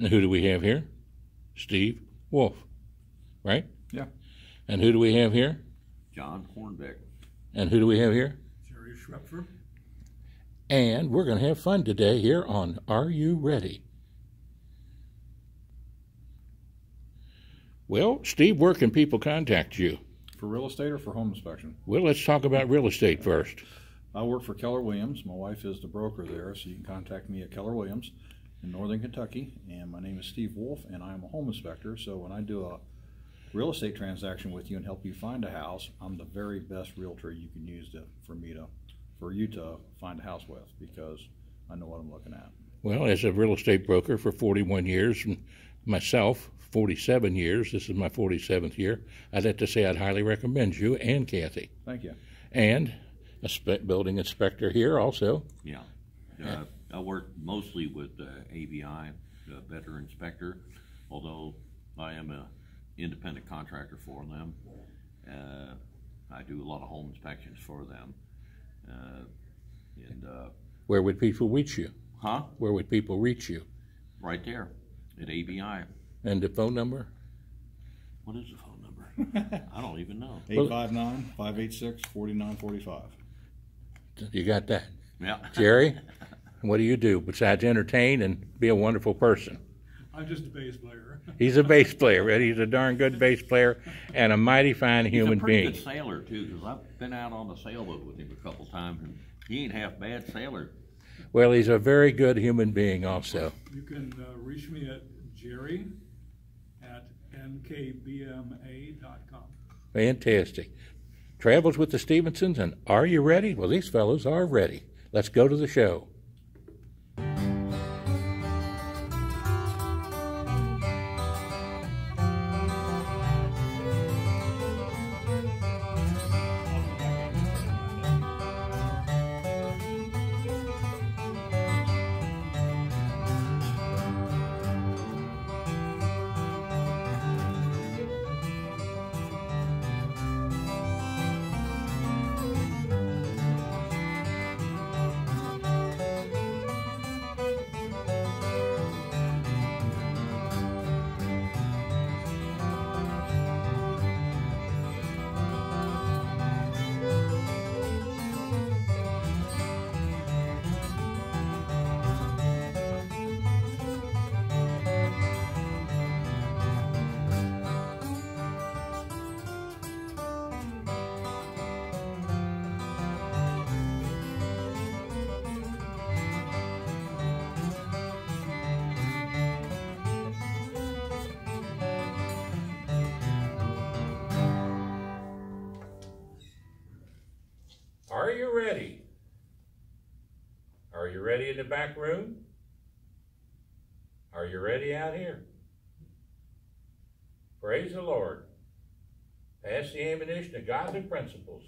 And who do we have here? Steve Wolfe, right? Yeah. And who do we have here? John Hornbeck. And who do we have here? Jerry Schrepfer. And we're going to have fun today here on Are You Ready? Well, Steve, where can people contact you? For real estate or for home inspection? Well, let's talk about real estate first. I work for Keller Williams. My wife is the broker there, so you can contact me at Keller Williams in Northern Kentucky. And my name is Steve Wolfe, and I am a home inspector. So when I do a real estate transaction with you and help you find a house, I'm the very best realtor you can use for you to find a house with, because I know what I'm looking at. Well, as a real estate broker for 41 years, and myself 47 years, this is my 47th year, I'd have to say I'd highly recommend you and Kathy. Thank you. And a building inspector here also. Yeah. I work mostly with ABI, Better Inspector, although I am an independent contractor for them. I do a lot of home inspections for them. Where would people reach you? Huh? Where would people reach you? Right there at ABI. And the phone number? What is the phone number? I don't even know. 859-586-4945. You got that? Yeah. Jerry, what do you do besides entertain and be a wonderful person? I'm just a bass player. He's a bass player, right? He's a darn good bass player and a mighty fine human being. He's a pretty good sailor, too, because I've been out on the sailboat with him a couple times, and he ain't half bad sailor. Well, he's a very good human being also. You can reach me at jerry@nkbma.com. Fantastic. Travels with the Stephensons, and are you ready? Well, these fellows are ready. Let's go to the show. Are you ready? Are you ready in the back room? Are you ready out here? Praise the Lord. Pass the ammunition of godly principles.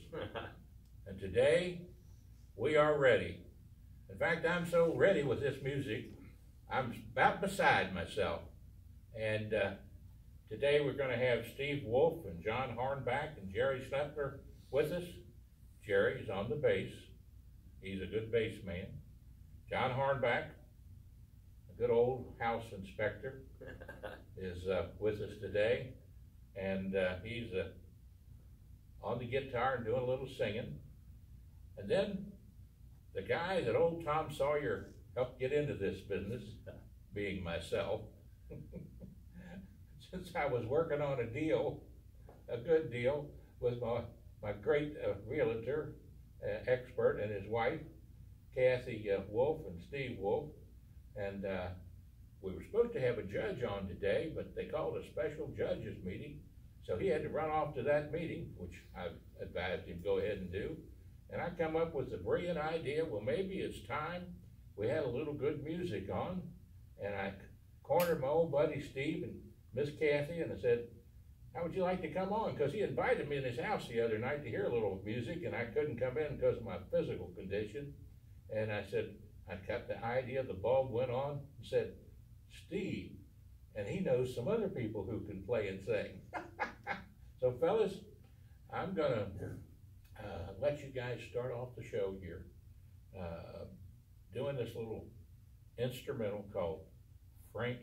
And today, we are ready. In fact, I'm so ready with this music, I'm about beside myself. And today we're going to have Steve Wolfe and John Hornbeck and Jerry Schrepfer with us. Jerry's on the bass. He's a good bass man. John Hornbeck, a good old house inspector, is with us today. And he's on the guitar and doing a little singing. And then the guy that old Tom Sawyer helped get into this business, being myself, since I was working on a deal, a good deal, with my great realtor expert and his wife, Kathy Wolfe and Steve Wolfe. And we were supposed to have a judge on today, but they called a special judges meeting. So he had to run off to that meeting, which I advised him go ahead and do. And I come up with a brilliant idea. Well, maybe it's time we had a little good music on. And I cornered my old buddy Steve and Miss Kathy, and I said, how would you like to come on? Because he invited me in his house the other night to hear a little music, and I couldn't come in because of my physical condition. And I said, I got the idea, the bulb went on, and said, Steve, and he knows some other people who can play and sing. So fellas, I'm gonna let you guys start off the show here, doing this little instrumental called Frank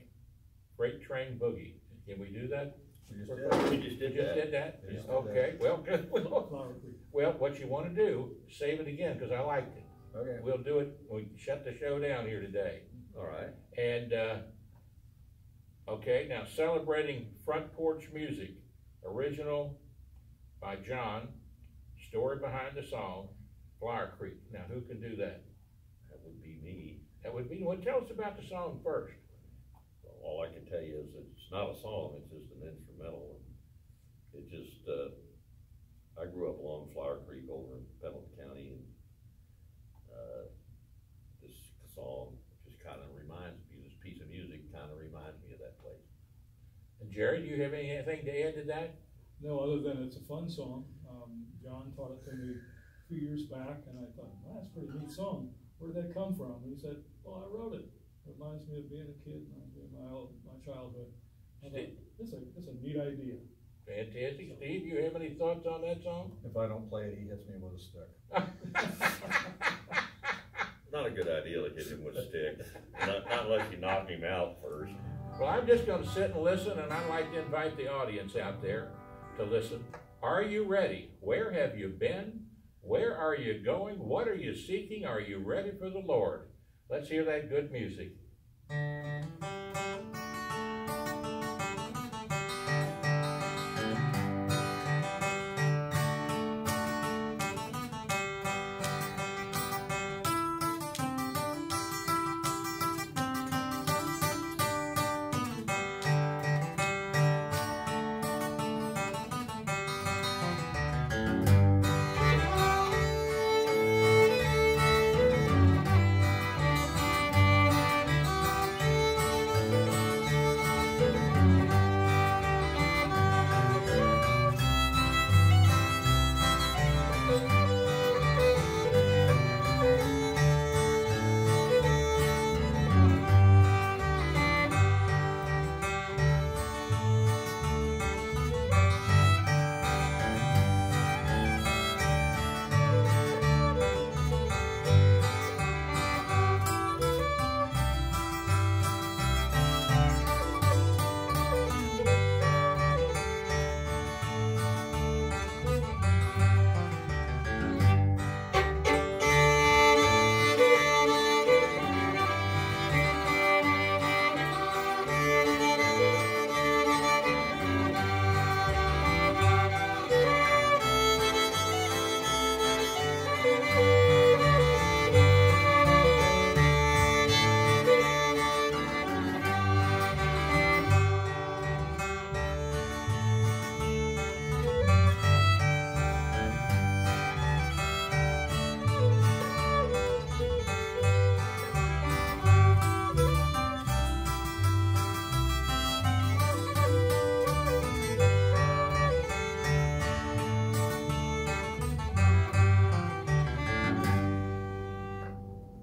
Freight Train Boogie. Can we do that? We just For- did. We just did You just that. did that? We just did Okay, well, good. Flower Creek. Well, what you wanna do, save it again, cause I liked it. Okay. We'll do it, we shut the show down here today. All right. And, okay, now celebrating front porch music, original by John, story behind the song, Flower Creek. Now, who can do that? That would be me. That would be, well, tell us about the song first. Well, all I can tell you is it's not a song, it's just an instrumental. It just, I grew up along Flower Creek over in Pendleton County, and this song just kind of reminds me, this piece of music kind of reminds me of that place. And Jerry, do you have anything to add to that? No, other than it's a fun song. John taught it to me a few years back, and I thought, well, that's a pretty neat song. Where did that come from? And he said, well, I wrote it. It reminds me of being a kid, reminds me of my childhood. I thought, it's a neat idea. Fantastic. Steve, you have any thoughts on that song? If I don't play it, he hits me with a stick. Not a good idea to hit him with a stick, not unless you knock him out first. Well, I'm just gonna sit and listen, and I'd like to invite the audience out there to listen. Are you ready? Where have you been? Where are you going? What are you seeking? Are you ready for the Lord? Let's hear that good music.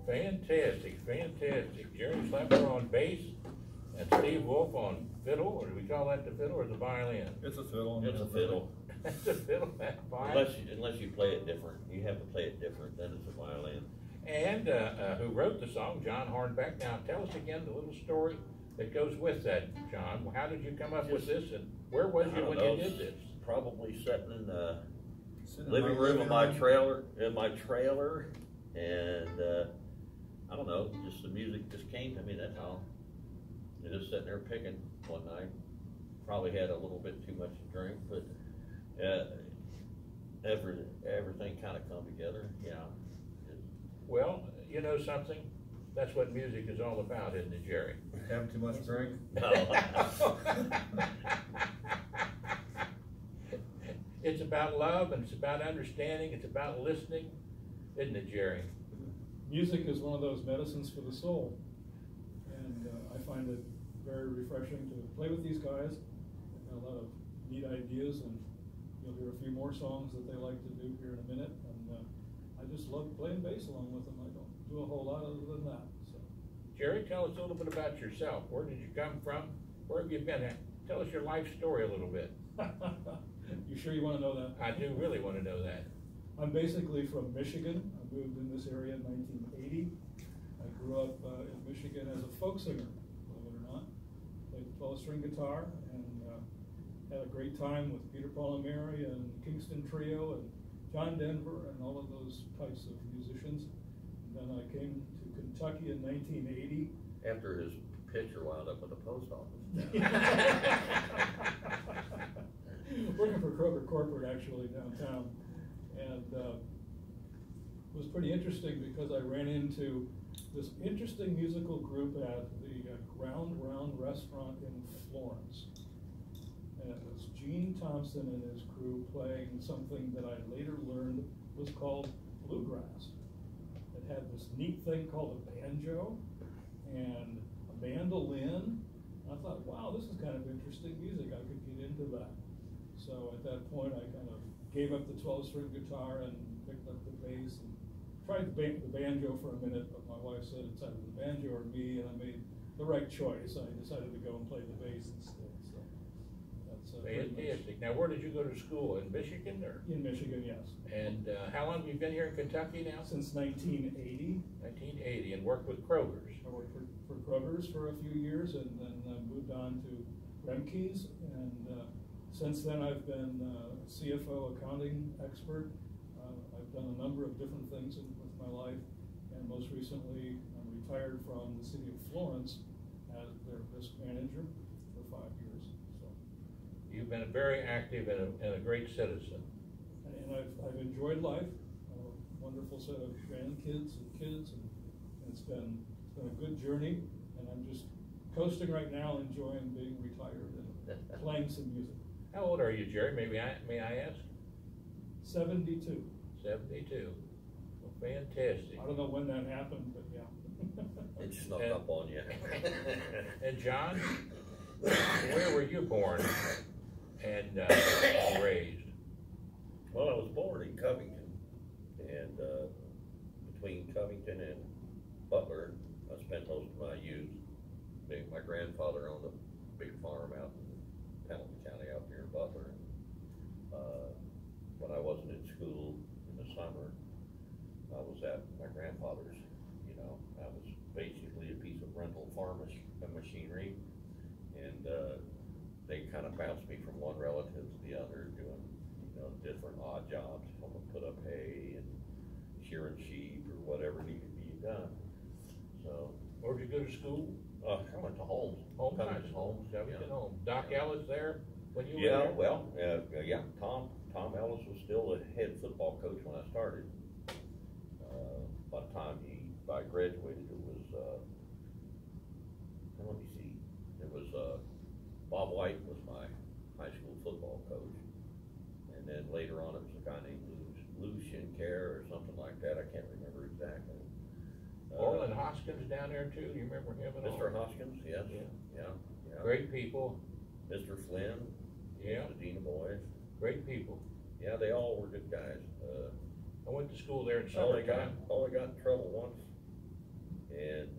Fantastic, fantastic. Jerry Schrepfer on bass and Steve Wolfe on fiddle, or do we call that the fiddle or the violin? It's a fiddle. It's a fiddle. That's the fiddle, that's fine. Unless you play it different, you have to play it different, then it's a violin. And who wrote the song, John Hornbeck. Now tell us again the little story that goes with that, John. How did you come up with this, and where was you when you did this? Probably sitting in the Sitting in living my room living of my room. trailer, and I don't know, just the music just came to me, that's all. And just sitting there picking one night. Probably had a little bit too much to drink, but everything kind of come together, yeah. Well, you know something? That's what music is all about, isn't it, Jerry? Having too much drink? No. It's about love, and it's about understanding, it's about listening, isn't it, Jerry? Music is one of those medicines for the soul, and I find it very refreshing to play with these guys. They've got a lot of neat ideas, and you'll hear a few more songs that they like to do here in a minute, and I just love playing bass along with them. I don't do a whole lot other than that. So, Jerry, tell us a little bit about yourself. Where did you come from? Where have you been at? Tell us your life story a little bit. you sure you want to know that? I do really want to know that. I'm basically from Michigan. I moved in this area in 1980. I grew up in Michigan as a folk singer, believe it or not. Played the 12-string guitar, and had a great time with Peter, Paul, and Mary, and Kingston Trio, and John Denver, and all of those types of musicians. And then I came to Kentucky in 1980. After his picture wound up with the post office. Working for Kroger Corporate, actually, downtown. And it was pretty interesting because I ran into this interesting musical group at the Ground Round restaurant in Florence. And it was Gene Thompson and his crew playing something that I later learned was called bluegrass. It had this neat thing called a banjo and a mandolin. And I thought, wow, this is kind of interesting music. I could get into that. So at that point, I kind of gave up the 12-string guitar and picked up the bass and tried the banjo for a minute, but my wife said it's either the banjo or me, and I made the right choice. I decided to go and play the bass instead. So that's fantastic. Now, where did you go to school? In Michigan, or? In Michigan, yes. And how long have you been here in Kentucky now? Since 1980. 1980, and worked with Kroger's. I worked for Kroger's for a few years, and then moved on to Remke's, and since then I've been CFO accounting expert. I've done a number of different things with my life, and most recently I'm retired from the city of Florence as their risk manager for 5 years. So you've been very active and a great citizen. And I've enjoyed life. A wonderful set of grandkids and kids, and it's been a good journey. And I'm just coasting right now, enjoying being retired and playing some music. How old are you, Jerry? May I ask? 72. 72. Well, fantastic. I don't know when that happened, but yeah. It snuck up on you. And John, where were you born and raised? Well, I was born in Covington, and between Covington and Butler, I spent most of my youth. My grandfather owned a big farm out in Pendleton County out there in Butler. When I wasn't in school in the summer, I was at my grandfather's. I was basically a piece of rental farm machinery, and they kind of bounced me from one relative to the other, doing different odd jobs, helping put up hay and shearing sheep or whatever needed to be done. So, where'd you go to school? I went to Holmes. Covington Holmes. Doc Ellis there when you were there? Well, yeah. Tom Ellis was still the head football coach when I started. By the time I graduated, it was let me see. It was Bob White was my high school football coach, and then later on it was a guy named Lou Shinker or something like that. I can't remember exactly. Orland Hoskins down there too. You remember him at all? Mr. Hoskins, yes. Yeah. Great people. Mr. Flynn. Yeah. The Dean of Boys. Great people. Yeah, they all were good guys. I went to school there in summertime. Only got in trouble once, and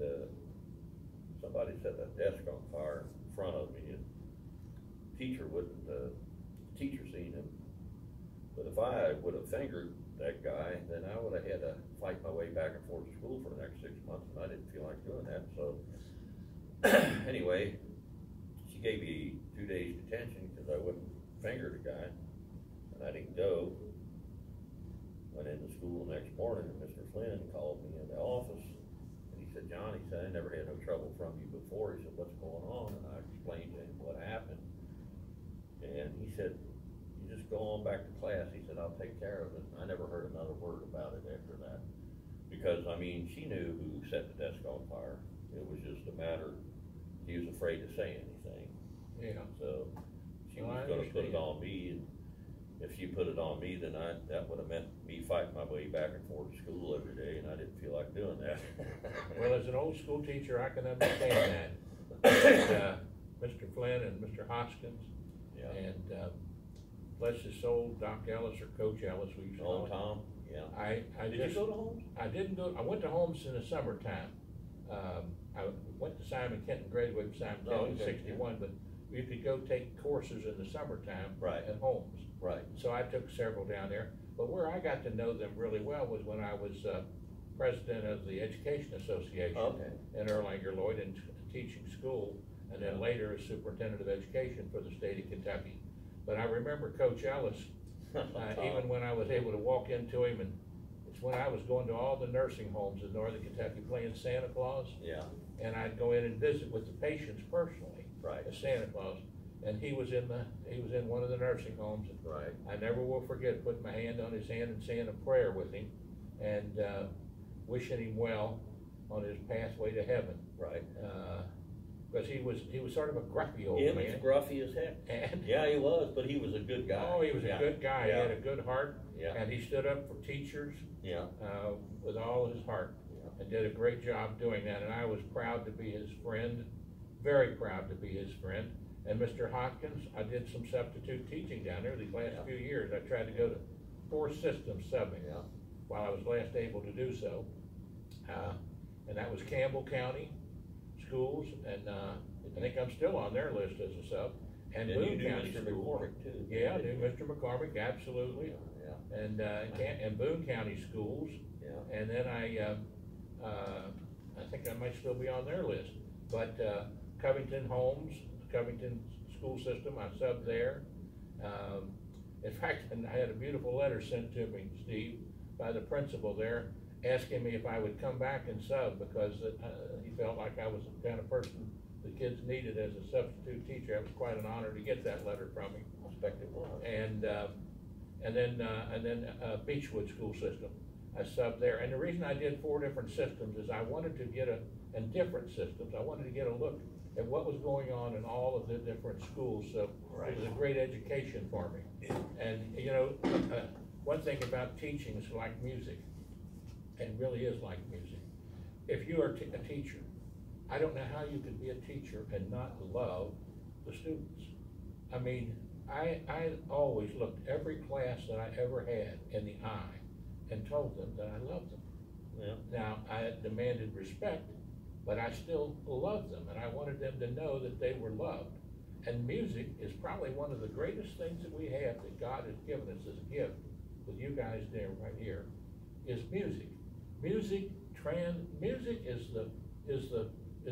somebody set that desk on fire in front of me, and teacher seen him. But if I would have fingered that guy, then I would have had to fight my way back and forth to school for the next 6 months, and I didn't feel like doing that. So anyway, she gave me 2 days detention because I wouldn't finger the guy, and I didn't go. Went into school the next morning, and Mr. Flynn called me in the office, and he said, "John," he said, "I never had no trouble from you before." He said, "What's going on?" And I explained to him what happened, and he said, "You just go on back to class." He said, "I'll take care of it." And I never heard another word about it after that, because I mean, she knew who set the desk on fire. It was just a matter, he was afraid to say anything. Yeah. So she was going to put it on me, and if she put it on me, then that would have meant me fighting my way back and forth to school every day, and I didn't feel like doing that. Well, as an old school teacher, I can understand that. Mr. Flynn and Mr. Hoskins, and bless his soul, Doc Ellis or Coach Ellis, we used to call him. Tom, yeah. Did you go to Holmes? I didn't go. I went to Holmes in the summertime. I went to Simon Kenton, graduated from Simon Kenton in '61, but we could go take courses in the summertime at Holmes. Right. So I took several down there. But where I got to know them really well was when I was president of the Education Association in Erlanger Lloyd and teaching school. and then later as superintendent of education for the state of Kentucky. But I remember Coach Ellis, even when I was able to walk into him, and it's when I was going to all the nursing homes in northern Kentucky playing Santa Claus. Yeah, And I'd go in and visit with the patients personally. Right. As Santa Claus. And he was in one of the nursing homes. right. I never will forget putting my hand on his hand and saying a prayer with him and wishing him well on his pathway to heaven. Right. Because he was sort of a gruffy old He was man. gruffy as heck. And Yeah, he was, but he was a good guy. oh, he was a good guy. Yeah. He had a good heart. Yeah. And he stood up for teachers Yeah. with all his heart. Yeah. And did a great job doing that. And I was proud to be his friend, very proud to be his friend. And Mr. Hopkins, I did some substitute teaching down there these last Yeah. few years. I tried to go to 4 systems subbing Yeah. while I was last able to do so. And that was Campbell County Schools, and I think I'm still on their list as a sub. And And you Boone knew County Mr. Schools. McCormick too. Yeah, I knew Mr. McCormick, absolutely. Yeah. And Boone County Schools. Yeah. And then I think I might still be on their list. But Covington Homes, Covington School System, I subbed there. In fact, and I had a beautiful letter sent to me, Steve, by the principal there, asking me if I would come back and sub because he felt like I was the kind of person the kids needed as a substitute teacher. It was quite an honor to get that letter from him. I expect it was. And then Beechwood School System, I subbed there. And the reason I did 4 different systems is I wanted to get and different systems, I wanted to get a look at what was going on in all of the different schools. So Right. it was a great education for me. And you know, one thing about teaching is like music. It really is like music. If you are a teacher, I don't know how you could be a teacher and not love the students. I mean, I always looked every class that I ever had in the eye and told them that I loved them. Yeah. Now, I demanded respect, but I still loved them, and I wanted them to know that they were loved. And music is probably one of the greatest things that we have that God has given us as a gift, with you guys there right here, is music. Music is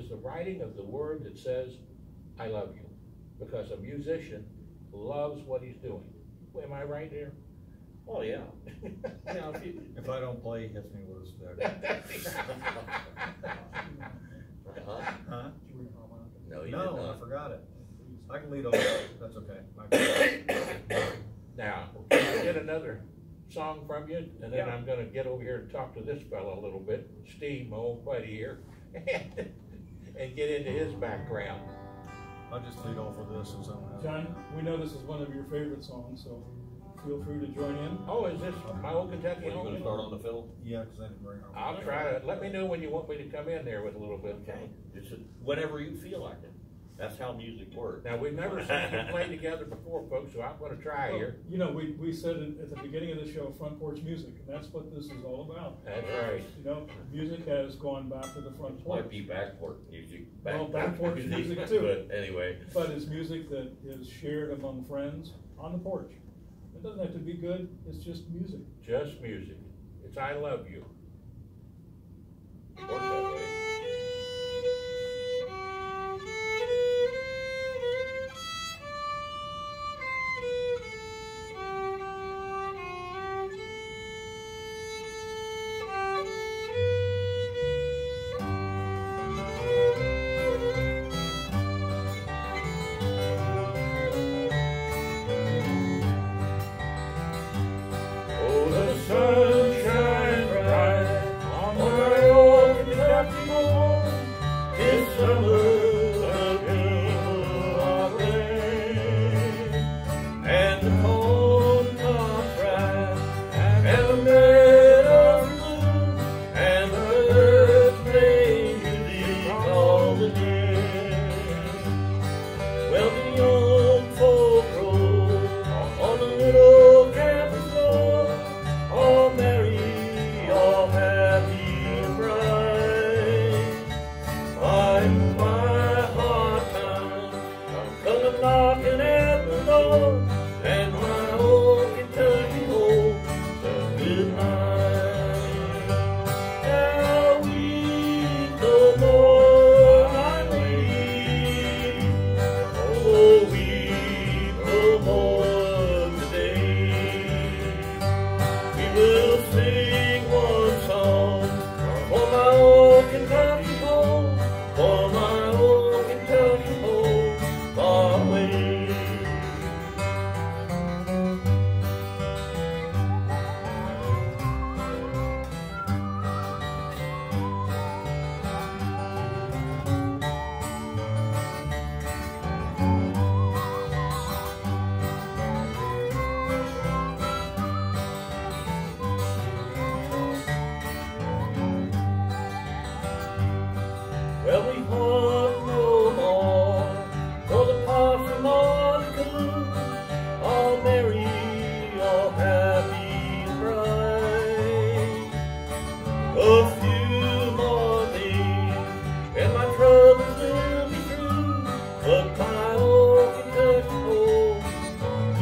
the writing of the word that says, I love you. Because a musician loves what he's doing. Am I right here? Oh, yeah. Yeah, If I don't play, he hits me with a stick. Huh? Huh? No, you did No, I not. forgot it. I can lead off, that's okay. Now, can I get another song from you? And then Yeah. I'm gonna get over here and talk to this fellow a little bit, Steve, my old buddy here, and get into his background. I'll just lead off with this and someone else. John, we know this is one of your favorite songs, so feel free to join in. Oh, is this my old Kentucky What, you gonna home? start on the fiddle? Yeah, because I didn't bring her. I'll try it. Let me know when you want me to come in there with a little bit. Okay. Just whenever you feel like it. That's how music works. Now, we've never seen you play together before, folks, so I'm gonna try Well, here. you know, we said it at the beginning of the show, front porch music, and that's what this is all about. That's right. You know, music has gone back to the front porch. Might be backport music. Well, backporch music too. But anyway. But it's music that is shared among friends on the porch. It doesn't have to be good, it's just music. Just music. It's I love you. Works that way. Oh, the sun shines bright on my old Kentucky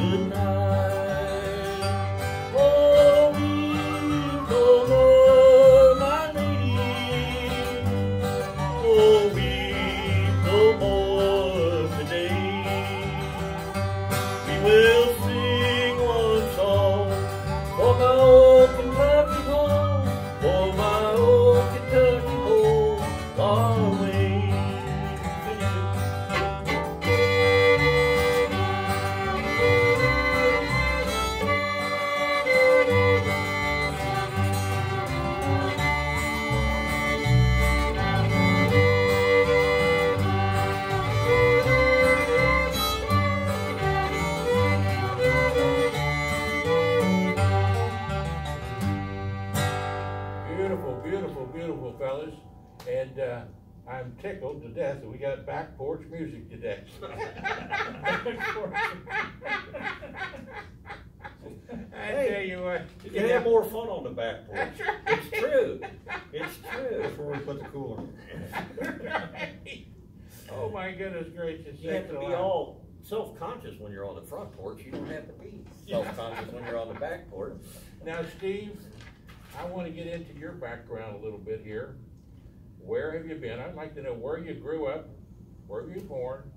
good night. Oh, weep no more, my lady. Oh, weep no more today. We will sing one song for my old Kentucky home, for my old Kentucky home, far away. Beautiful, beautiful, beautiful, fellas. And I'm tickled to death that we got back porch music today. I tell you what. You can have more fun on the back porch. It's true. It's true. That's where we put the cooler. Oh my goodness gracious. You have to be all self-conscious when you're on the front porch. You don't have to be self-conscious when you're on the back porch. Now, Steve, I want to get into your background a little bit here. Where have you been? I'd like to know where you grew up, where were you born,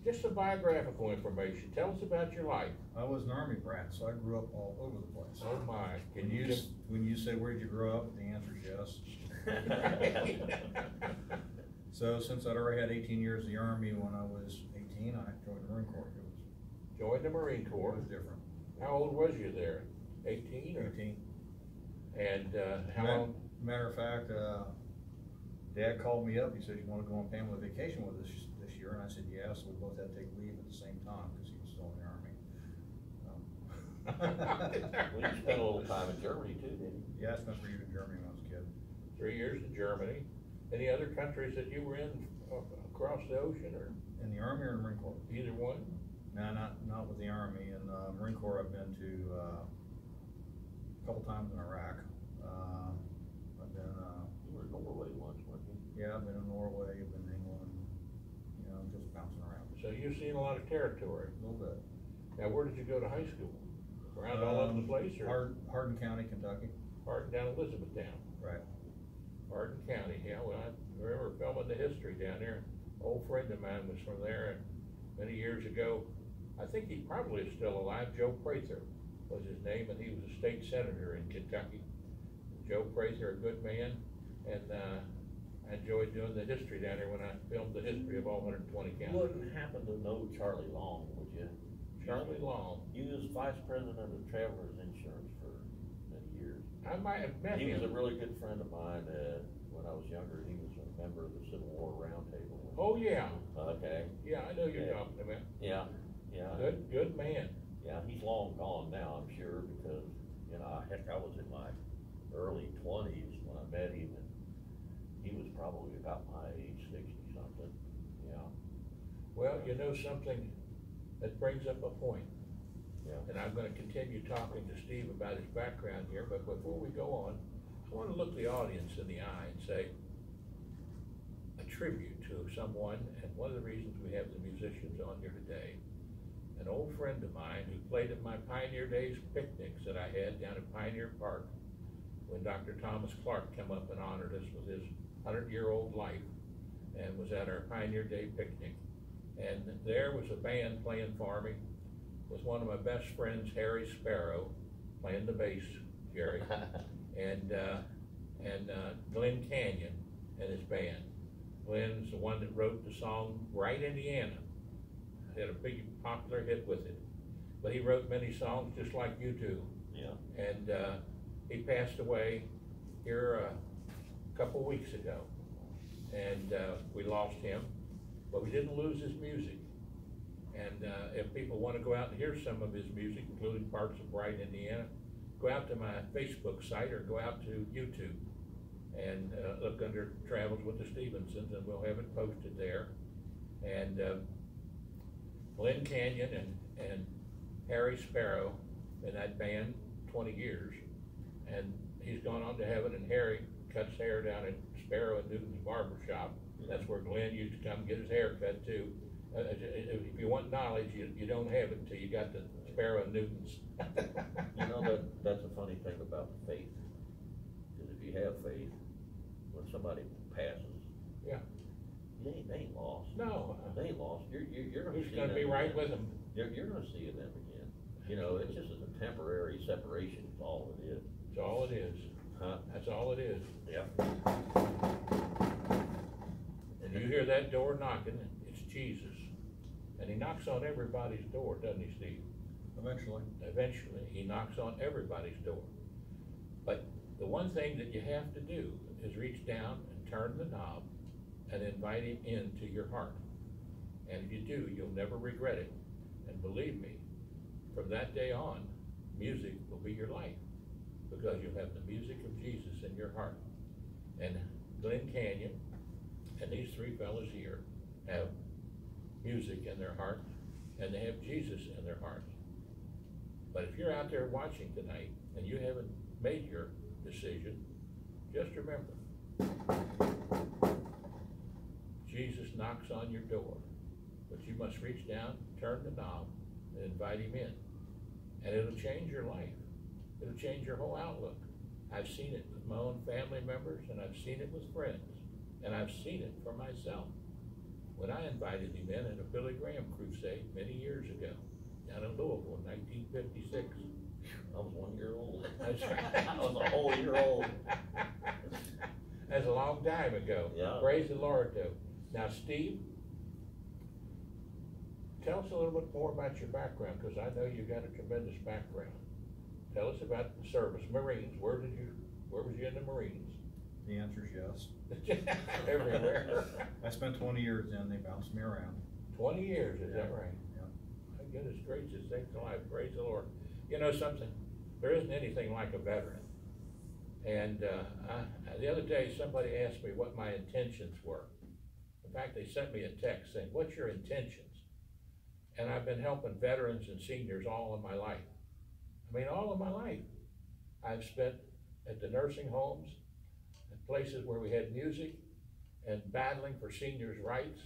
just some biographical information. Tell us about your life. I was an Army brat, so I grew up all over the place. Oh my, can When you say where did you grow up, the answer is yes. So since I'd already had 18 years in the Army, when I was 18, I joined the Marine Corps. joined the Marine It Corps? was different. How old was you there? 18 or? 18. And how long? Matter of fact, Dad called me up. He said, "You want to go on family vacation with us this year?" And I said, "Yeah." So we both had to take leave at the same time because he was still in the Army. Well, you spent a little time in Germany too, didn't you? Yeah, I spent 3 years in Germany when I was a kid. 3 years in Germany. Any other countries that you were in across the ocean, or In the Army or in the Marine Corps? either one? No, not with the Army. In the Marine Corps, I've been to a couple times in Iraq. I've been, You were in Norway once, weren't you? yeah, I've been in Norway, I've been in England, you know, just bouncing around So you've seen a lot of territory. a little bit. Now, where did you go to high school? Around all over the place, or Hardin County, Kentucky. Hardin down Elizabethtown? Right. Hardin County, yeah, well, I remember filming the history down there. An old friend of mine was from there, and many years ago, I think he probably is still alive. Joe Prather was his name, and he was a state senator in Kentucky. Joe Prather, a good man, and I enjoyed doing the history down there when I filmed the history of all 120 You counties. wouldn't happen to know Charlie Long, would you? Charlie Long, He was vice president of Travelers Insurance for many years. I might have met He was a him. really good friend of mine, when I was younger. He was a member of the Civil War Roundtable. Oh, yeah, Okay, yeah, I know you're Yeah. talking about. yeah, yeah. Good man. Yeah, he's long gone now, I'm sure, because, you know, heck, I was in my early 20s when I met him, and he was probably about my age, 60-something, yeah. Well, you know something, that brings up a point. Yeah. And I'm gonna continue talking to Steve about his background here, but before we go on, I wanna look the audience in the eye and say, a tribute to someone, and one of the reasons we have the musicians on here today, an old friend of mine who played at my Pioneer Days picnics that I had down at Pioneer Park, when Dr. Thomas Clark came up and honored us with his 100-year-old life, and was at our Pioneer Day picnic. And there was a band playing for me, with one of my best friends, Harry Sparrow, playing the bass, Jerry, and Glenn Canyon and his band. Glenn's the one that wrote the song Bright Indiana. Had a big popular hit with it. But he wrote many songs just like you do. Yeah. And he passed away here a couple weeks ago. And we lost him, but we didn't lose his music. And if people want to go out and hear some of his music, including parts of Bright Indiana, go out to my Facebook site or go out to YouTube and look under Travels with the Stephensons, and we'll have it posted there. And Glenn Canyon and Harry Sparrow in that band 20 years, and he's gone on to heaven, and Harry cuts hair down at Sparrow and Newton's barber shop. That's where Glenn used to come get his hair cut too. If you want knowledge, you don't have it until you got the Sparrow Newtons. You know, that's a funny thing about faith, is if you have faith, when somebody passes, Yeah. they ain't lost. No. They ain't lost. You're gonna Who's see gonna them be right again. with them? You're gonna see them again. You know, it's just a temporary separation, is all it is. That's all it is. Huh? That's all it is. Yeah. And you hear that door knocking, it's Jesus. And he knocks on everybody's door, doesn't he, Steve? Eventually. Eventually, he knocks on everybody's door. But the one thing that you have to do is reach down and turn the knob and invite him into your heart. And if you do, you'll never regret it. And believe me, from that day on, music will be your life, because you'll have the music of Jesus in your heart. And Glen Canyon and these three fellas here have music in their heart, and they have Jesus in their hearts. But if you're out there watching tonight and you haven't made your decision, just remember, Jesus knocks on your door, but you must reach down, turn the knob, and invite him in. And it'll change your life. It'll change your whole outlook. I've seen it with my own family members, and I've seen it with friends, and I've seen it for myself. When I invited him in at a Billy Graham crusade many years ago, down in Louisville in 1956. I was 1 year old. That's right. I was a whole year old. That's a long time ago. Yeah. Praise the Lord, though. Now, Steve, tell us a little bit more about your background, because I know you've got a tremendous background. Tell us about the service, Marines. Where was you in the Marines? The answer is yes. Everywhere. I spent 20 years in, they bounced me around. 20 years, is that right? Yeah. My goodness gracious, thanks a lot. Praise the Lord. You know something? There isn't anything like a veteran. And the other day, somebody asked me what my intentions were. In fact, they sent me a text saying, "What's your intentions?" And I've been helping veterans and seniors all of my life. I mean, all of my life. I've spent at the nursing homes, at places where we had music, and battling for seniors' rights.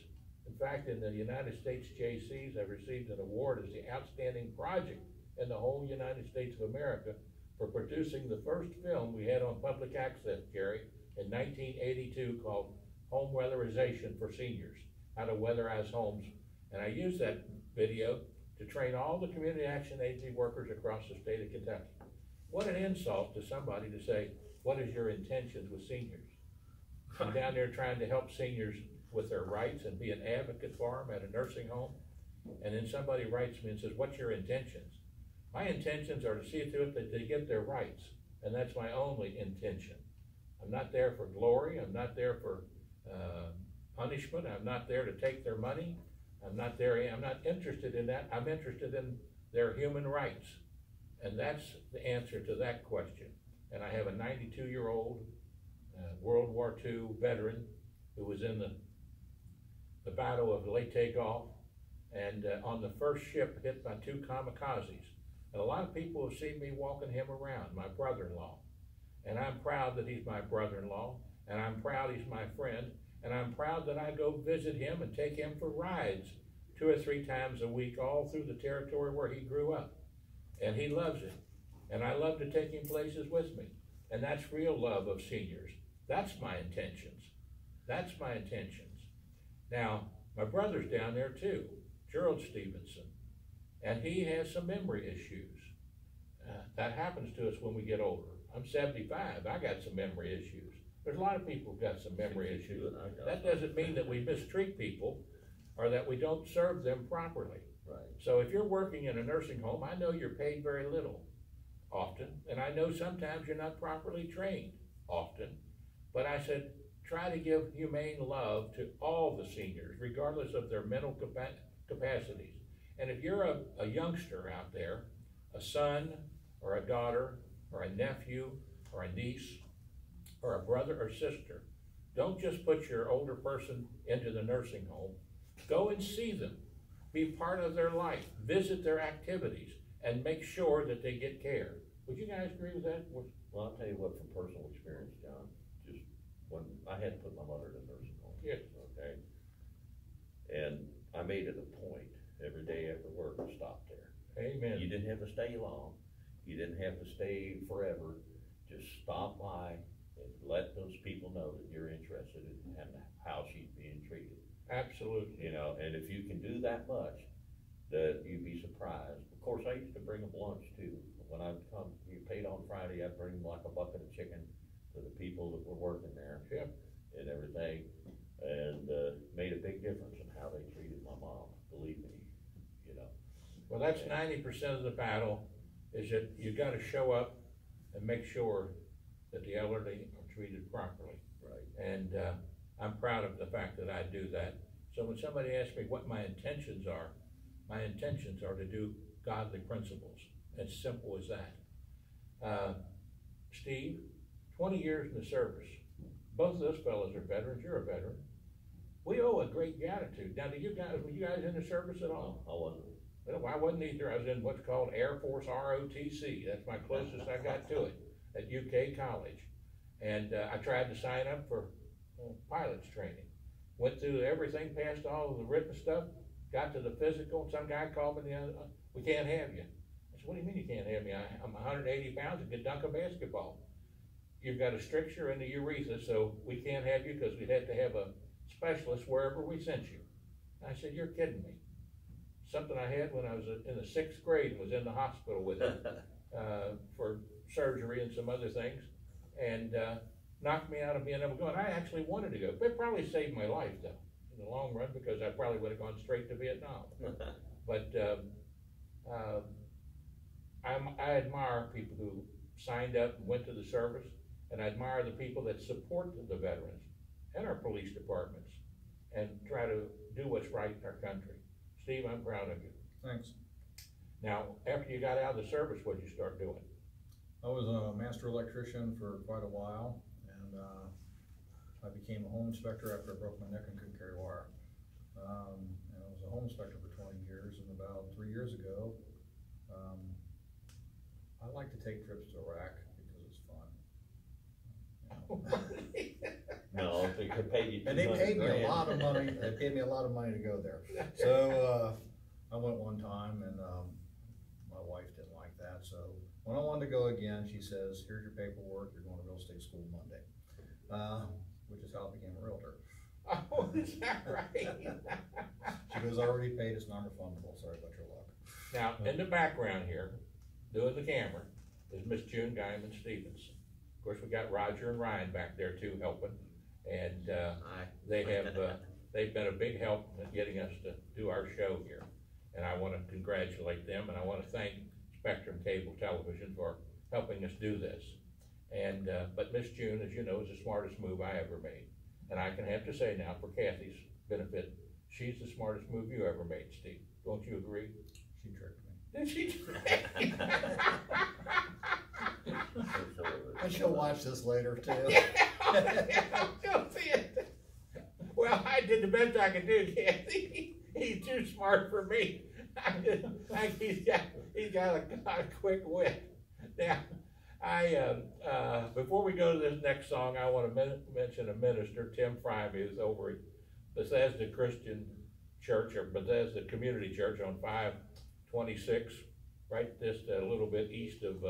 In fact, in the United States JCs, I received an award as the outstanding project in the whole United States of America for producing the first film we had on public access, Jerry, in 1982 called Home Weatherization for Seniors, how to weatherize homes. And I used that video to train all the community action agency workers across the state of Kentucky. What an insult to somebody to say, what is your intentions with seniors? I'm down there trying to help seniors with their rights and be an advocate for them at a nursing home. And then somebody writes me and says, what's your intentions? My intentions are to see to it that they get their rights. And that's my only intention. I'm not there for glory. I'm not there for punishment. I'm not there to take their money. I'm not interested in that. I'm interested in their human rights. And that's the answer to that question. And I have a 92-year-old World War II veteran who was in the Battle of Leyte Gulf, and on the first ship hit by 2 kamikazes. And a lot of people have seen me walking him around, my brother-in-law. And I'm proud that he's my brother-in-law, and I'm proud he's my friend, and I'm proud that I go visit him and take him for rides 2 or 3 times a week all through the territory where he grew up. And he loves it. And I love to take him places with me. And that's real love of seniors. That's my intentions. That's my intentions. Now, my brother's down there too, Gerald Stephenson, and he has some memory issues. That happens to us when we get older. I'm 75, I got some memory issues. There's a lot of people who've got some memory issues. That doesn't mean that we mistreat people or that we don't serve them properly. Right. So if you're working in a nursing home, I know you're paid very little often, and I know sometimes you're not properly trained often, but I said, try to give humane love to all the seniors, regardless of their mental capacities. And if you're a youngster out there, a son or a daughter or a nephew or a niece or a brother or sister, don't just put your older person into the nursing home. Go and see them. Be part of their life. Visit their activities and make sure that they get care. Would you guys agree with that? Well, I'll tell you what, from personal experience, John, just when I had to put my mother in a nursing home. Yes. Okay. And I made it a point every day after work to stop there. Amen. You didn't have to stay long. You didn't have to stay forever. Just stop by and let those people know that you're interested in how she's being treated. Absolutely. You know, and if you can do that much, that you'd be surprised. Of course, I used to bring them lunch too. When I'd come, you paid on Friday, I'd bring them like a bucket of chicken to the people that were working there. Yeah. And everything, and made a big difference in how they treated my mom, believe me, you know. Well, that's 90% of the battle, is that you gotta show up and make sure that the elderly are treated properly. Right. And I'm proud of the fact that I do that. So when somebody asks me what my intentions are to do godly principles. As simple as that. Steve, 20 years in the service. Both of those fellows are veterans. You're a veteran. We owe a great gratitude. Now, were you guys in the service at all? I wasn't. Well, I wasn't either. I was in what's called Air Force ROTC. That's my closest I got to it at UK College. And I tried to sign up for pilot's training. Went through everything, passed all of the written stuff, got to the physical, and some guy called me the other, we can't have you. I said, what do you mean you can't have me? I'm 180 pounds and can dunk a basketball. You've got a stricture in the urethra, so we can't have you because we'd have to have a specialist wherever we sent you. I said, you're kidding me. Something I had when I was in the 6th grade and was in the hospital with it for surgery and some other things, and knocked me out of being able to go. And I actually wanted to go. It probably saved my life, though, in the long run, because I probably would have gone straight to Vietnam. But I admire people who signed up and went to the service, and I admire the people that support the veterans and our police departments and try to do what's right in our country. Steve, I'm proud of you. Thanks. Now, after you got out of the service, what did you start doing? I was a master electrician for quite a while, and I became a home inspector after I broke my neck and couldn't carry wire. And I was a home inspector for 20 years, and about 3 years ago, I like to take trips to Iraq because it's fun. No, they could pay you. And they paid me a lot of money. They paid me a lot of money to go there. So I went one time, and my wife didn't like that. So when I wanted to go again, she says, "Here's your paperwork. You're going to real estate school Monday," which is how I became a realtor. Oh, is that right? She goes, "I already paid. It's non-refundable. Sorry about your luck." Now, in the background here, doing the camera, is Miss June Guyman Stephenson. Of course, we got Roger and Ryan back there too, helping, and they have they've been a big help in getting us to do our show here, and I want to congratulate them, and I want to thank Spectrum Cable Television for helping us do this. And but Miss June, as you know, is the smartest move I ever made, and I can have to say now, for Kathy's benefit, she's the smartest move you ever made, Steve. Don't you agree? She tricked me. Did she trick me? And she'll watch this later too. Don't see it. Well, I did the best I could do, Kathy. He's too smart for me. He's got a quick wit. Now, before we go to this next song, I want to mention a minister, Tim Frymuth, over at Bethesda Christian Church, or Bethesda Community Church on 526, right just a little bit east of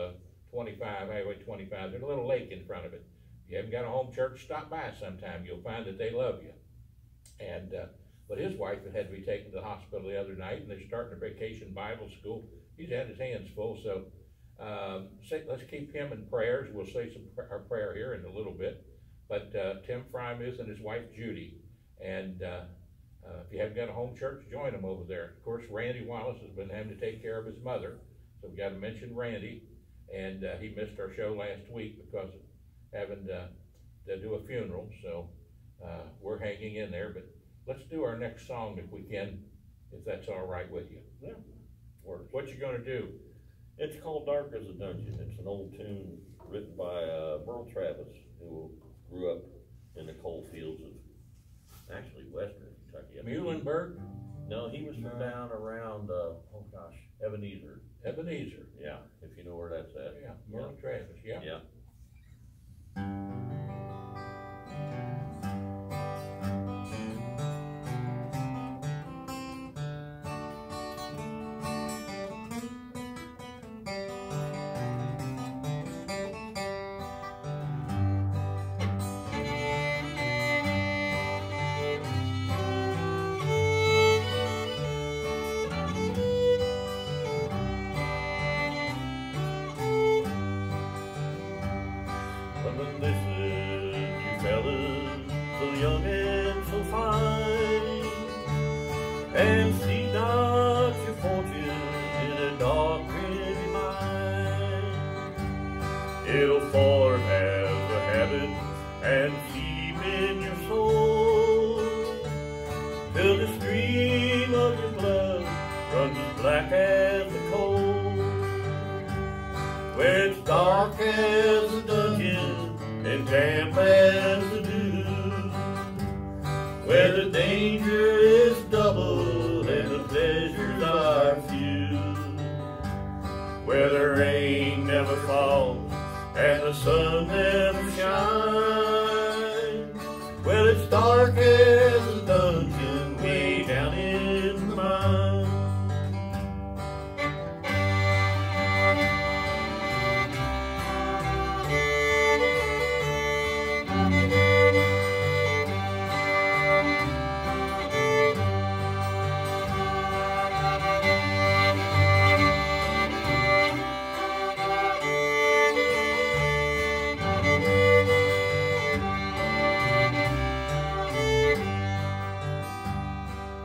25, Highway 25. There's a little lake in front of it. If you haven't got a home church, stop by sometime. You'll find that they love you. And but his wife had to be taken to the hospital the other night, and they're starting a vacation Bible school. He's had his hands full, so let's keep him in prayers. We'll say our prayer here in a little bit. But Tim Frymuth and his wife Judy, and if you haven't got a home church, join them over there. Of course, Randy Wallace has been having to take care of his mother, so we got to mention Randy. And he missed our show last week because of having to do a funeral. So we're hanging in there. But let's do our next song if we can, if that's all right with you. Yeah. What you gonna do? It's called "Dark as a Dungeon." It's an old tune written by Merle Travis, who grew up in the coal fields of actually western Kentucky. Muhlenberg? No, he was from down around Ebenezer. Ebenezer. Yeah, if you know where that's at. Yeah, Merle Travis, yeah. Yeah. it'll form as a habit and seep in your soul, till the stream of your blood runs as black as the coal, where it's dark as a dungeon and damp as the dew, where the danger is double and the pleasures are few, where the rain never falls and the sun never shines, well, it's dark as a dungeon way down in the mine.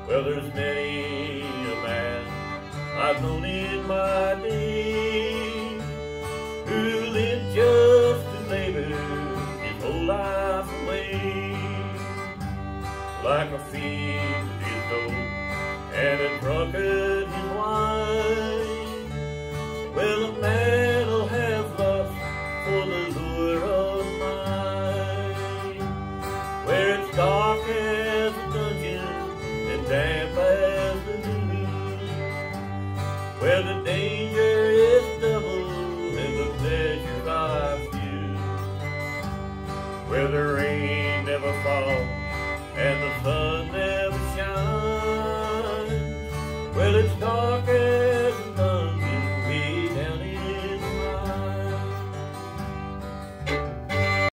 Well, there's many a man I've known in my day who lived just to labor his whole life away, like a fiend with his dope and a drunkard his wine. Well, a man will have lust for the lure of mine, where it's dark as a dungeon and damp as the dew, where the danger is double and the pleasures are few, where the rain never falls and the sun never shines, well, it's dark as